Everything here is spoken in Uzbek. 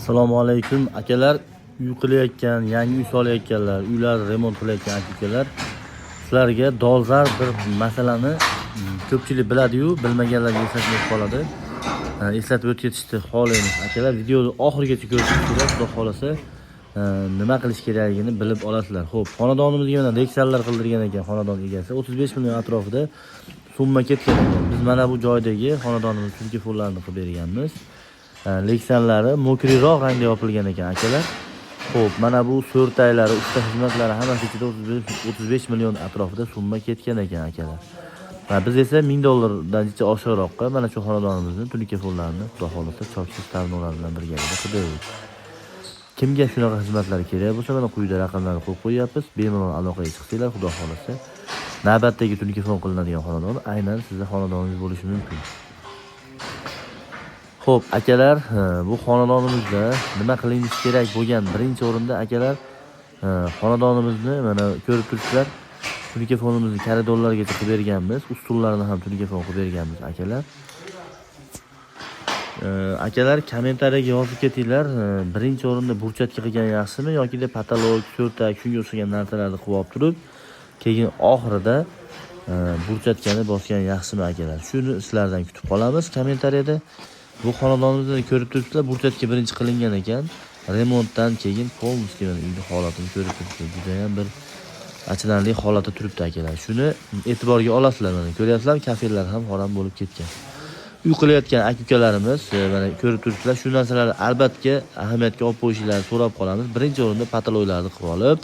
Assalomu alaykum akalar, uy qilayotgan, yangi uy solayotganlar, uylar remont qilayotgan akalar, sizlarga dolzarb bir masalani ko'pchilik biladi-yu, bilmaganlarga eslatib qoladi. Eslatib o'tishni xohlaymiz akalar. Videoni oxirigacha ko'rishingiz kerak, xudo xolasa nima qilish kerakligini bilib olasizlar. Xo'p, xonadonimizga mana leksallar qildirgan ekan xonadon egasi. 35 million atrofida summa ketgan ekan. Biz mana bu joydagi xonadonimiz telefonlarini qilib berganmiz. Leksanlari mo'kriroq rangda yopilgan ekan akalar. Xo'p, mana bu so'rtaylari, usta xizmatlari hammasi ichida 35 million atrofida summa ketgan ekan akalar. Biz esa $1000 dan oshiqroqqa mana shu xonadonimizni telefonlarini xudo xolasa choksiz ta'minotlar bilan birgalikda qildik. Kimga shunaqa xizmatlar kerak bo'lsa, mana quyida raqamlarni qo'yib qo'yapmiz. Bemalol aloqaga chiqsanglar, xudo xolasa navbatdagi telefon qilinadigan xonadon aynan sizning xonadoningiz bo'lishi mumkin. Xo'p, akalar, bu xonadonimizda nima qilinishi kerak bo'lgan birinchi o'rinda akalar, xonadonimizni mana ko'rib turibsizlar, telefonimizni koridorlargacha qilib berganmiz, ustullarni ham telefon qilib berganmiz akalar. Akalar, kommentariyaga yozib ketinglar, birinchi o'rinda burchatka qilgan yaxshimi yoki patolog, so'rtak, shunga o'xshagan narsalarni qilib olib turib, keyin oxirida burchatkani bosgan yaxshimi akalar. Shuni sizlardan kutib qolamiz kommentariyada. Bu xonadonimizni ko'rib turibsizlar, burchatka birinchi qilingan ekan. Remontdan keyin polностью uyning holatini ko'rib turibsiz. Juda ham bir achinarli holatda turibdi akalar. Shuni e'tiborga olasizlar. Mana ko'ryapsizlar, kafellar ham harom bo'lib ketgan. Uy qilayotgan aka-ukalarimiz mana ko'rib turibsizlar, shu narsalarni albatta ahamiyatga olib qo'yishingizni so'rab qolamiz. Birinchi o'rinda patologlarni qilib olib,